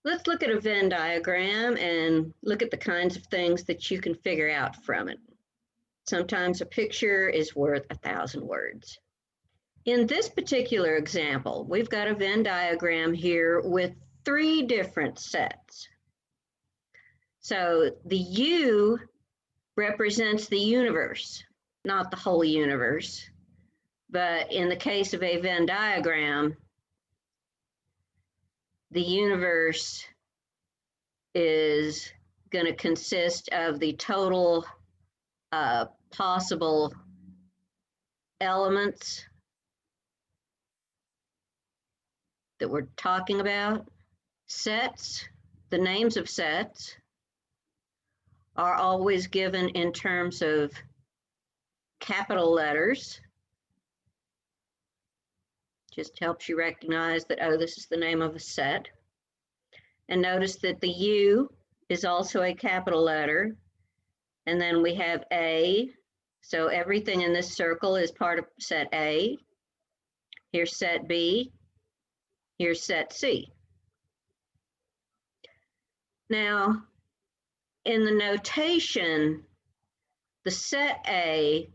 Let's look at a Venn diagram and look at the kinds of things that you can figure out from it. Sometimes a picture is worth 1,000 words. In this particular example, we've got a Venn diagram here with 3 different sets. So the U represents the universe, not the whole universe. But in the case of a Venn diagram, the universe is going to consist of the total possible elements that we're talking about. Sets, the names of sets, are always given in terms of capital letters. Just helps you recognize that, oh, this is the name of a set. And notice that the U is also a capital letter. And then we have A. So everything in this circle is part of set A. Here's set B. Here's set C. Now, in the notation, the set A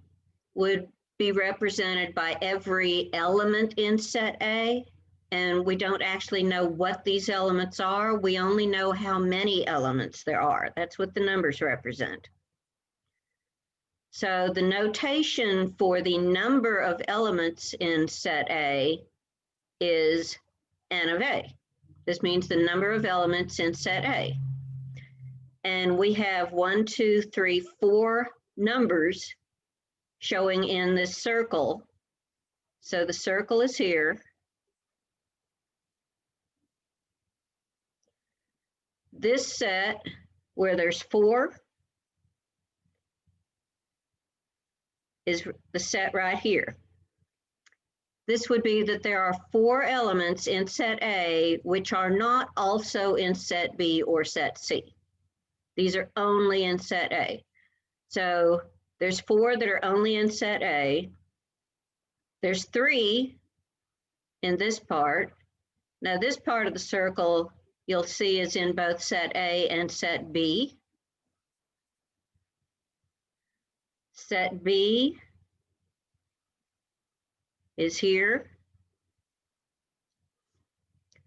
would be represented by every element in set A, and we don't actually know what these elements are. We only know how many elements there are. That's what the numbers represent. So the notation for the number of elements in set A is N of A. This means the number of elements in set A. And we have 1, 2, 3, 4 numbers showing in this circle. So the circle is here. This set, where there's 4, is the set right here. This would be that there are 4 elements in set A which are not also in set B or set C. These are only in set A. So there's 4 that are only in set A. There's 3 in this part. Now this part of the circle you'll see is in both set A and set B. Set B is here.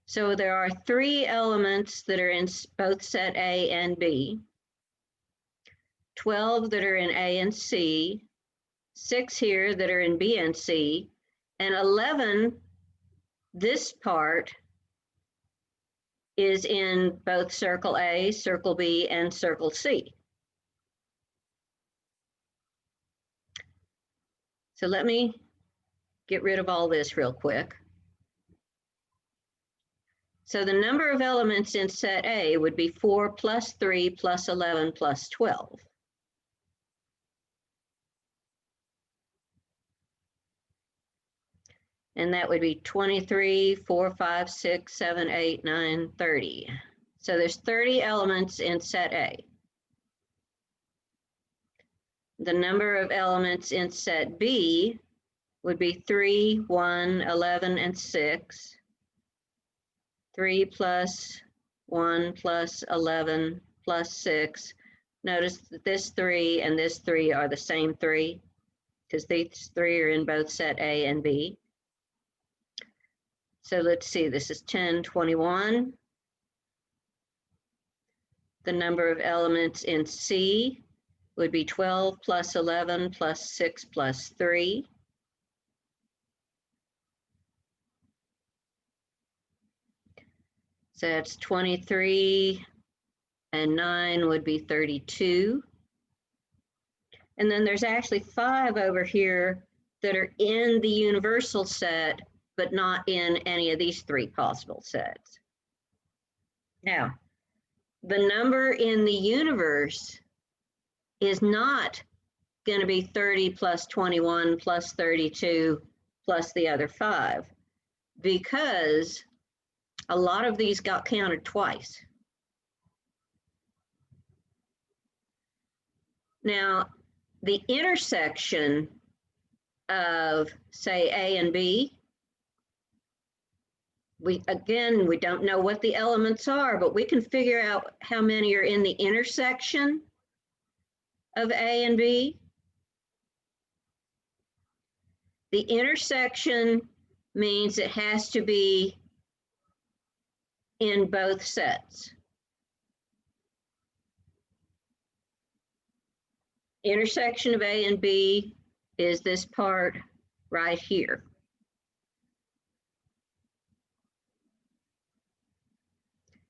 So there are 3 elements that are in both set A and B, 12 that are in A and C, 6 here that are in B and C, and 11, this part, is in both circle A, circle B, and circle C. So let me get rid of all this real quick. So the number of elements in set A would be 4 plus 3 plus 11 plus 12. And that would be 23, 4, 5, 6, 7, 8, 9, 30. So there's 30 elements in set A. The number of elements in set B would be 3, 1, 11, and 6. 3 plus 1 plus 11 plus 6. Notice that this 3 and this 3 are the same 3 because these 3 are in both set A and B. So let's see, this is 10, 21. The number of elements in C would be 12 plus 11 plus 6 plus 3. So that's 23, and 9 would be 32. And then there's actually 5 over here that are in the universal set, but not in any of these 3 possible sets. Now, the number in the universe is not going to be 30 plus 21 plus 32 plus the other 5, because a lot of these got counted twice. Now, the intersection of, say, A and B we don't know what the elements are, but we can figure out how many are in the intersection of A and B. The intersection means it has to be in both sets. Intersection of A and B is this part right here.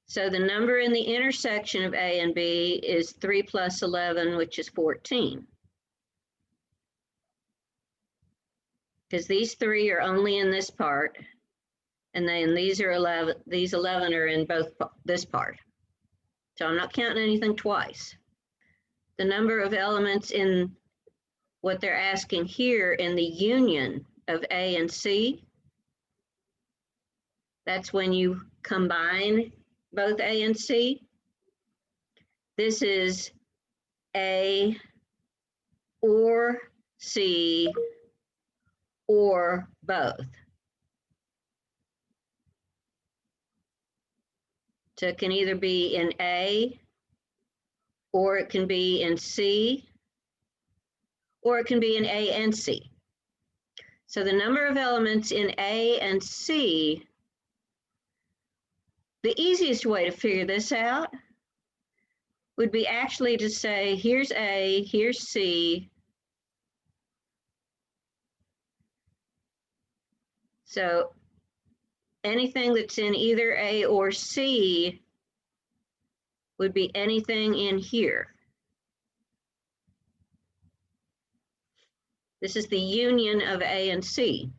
So the number in the intersection of A and B is 3 plus 11, which is 14. Because these three are only in this part, and then these 11 are in both this part. So I'm not counting anything twice. The number of elements in what they're asking here in the union of A and C, that's when you combine both A and C. This is A or C or both. So it can either be in A, or it can be in C, or it can be in A and C. So the number of elements in A and C, the easiest way to figure this out would be actually to say, here's A, here's C. So anything that's in either A or C would be anything in here. This is the union of A and C.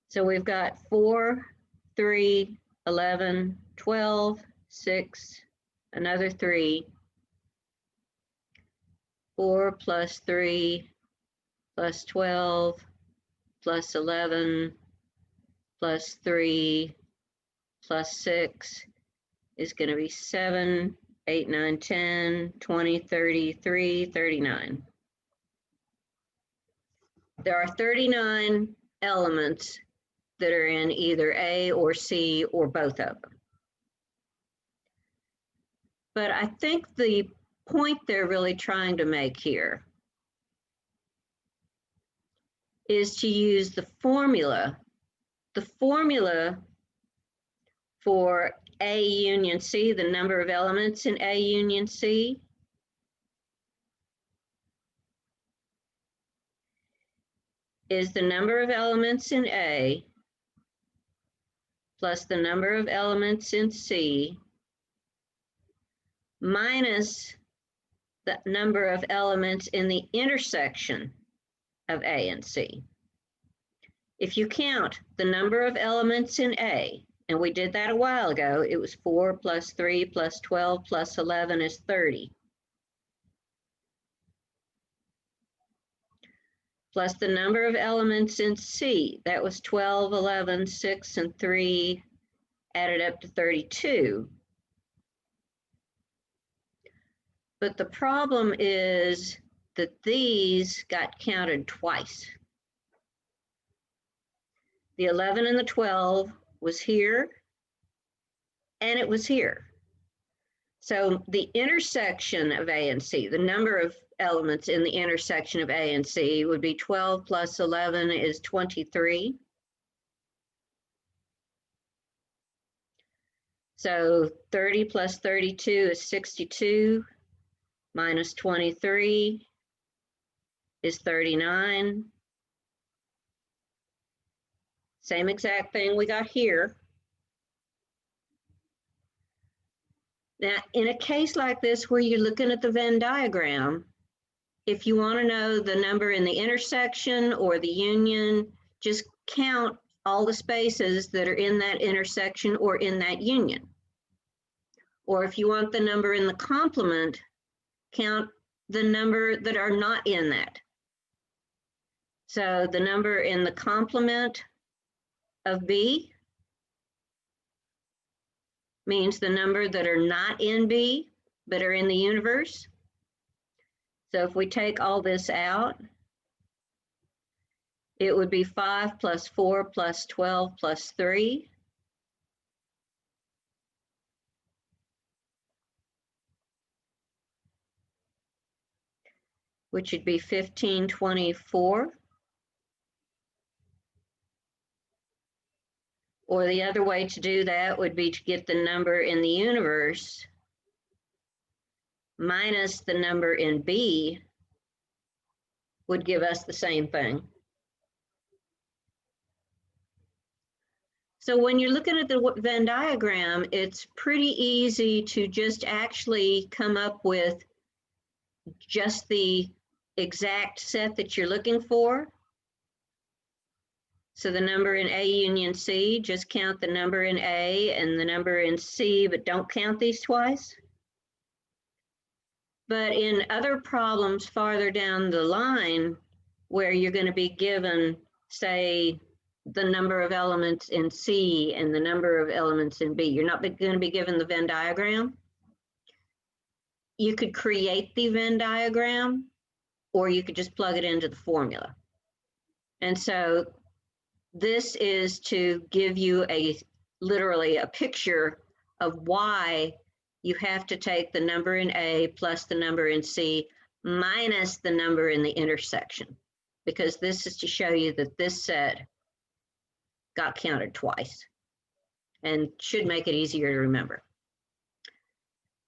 So we've got 4, 3, 11, 12, 6, another 3, 4 plus 3 plus 12 plus 11 plus 3 plus 6 is going to be 7, 8, 9, 10, 20, 33, 39. There are 39 elements that are in either A or C or both of them. But I think the point they're really trying to make here is to use the formula for A union C, the number of elements in A union C, is the number of elements in A plus the number of elements in C minus the number of elements in the intersection of A and C. If you count the number of elements in A, and we did that a while ago, it was 4 plus 3 plus 12 plus 11 is 30. Plus the number of elements in C, that was 12, 11, 6, and 3, added up to 32. But the problem is that these got counted twice. The 11 and the 12 was here, and it was here. So the intersection of A and C, the number of elements in the intersection of A and C would be 12 plus 11 is 23. So 30 plus 32 is 62, minus 23 is 39. Same exact thing we got here. Now, in a case like this where you're looking at the Venn diagram, if you want to know the number in the intersection or the union, just count all the spaces that are in that intersection or in that union. Or if you want the number in the complement, count the number that are not in that. So the number in the complement of B means the number that are not in B, but are in the universe. So if we take all this out, it would be 5 plus 4 plus 12 plus 3. which would be 1524. Or the other way to do that would be to get the number in the universe minus the number in B would give us the same thing. So when you're looking at the Venn diagram, it's pretty easy to just actually come up with just the exact set that you're looking for. So the number in A union C, just count the number in A and the number in C, but don't count these twice. But in other problems farther down the line, where you're going to be given, say, the number of elements in C and the number of elements in B, you're not going to be given the Venn diagram. You could create the Venn diagram, or you could just plug it into the formula. And so this is to give you literally a picture of why you have to take the number in A plus the number in C minus the number in the intersection, because this is to show you that this set got counted twice and should make it easier to remember.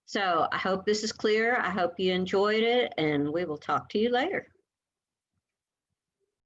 So I hope this is clear. I hope you enjoyed it, and we will talk to you later.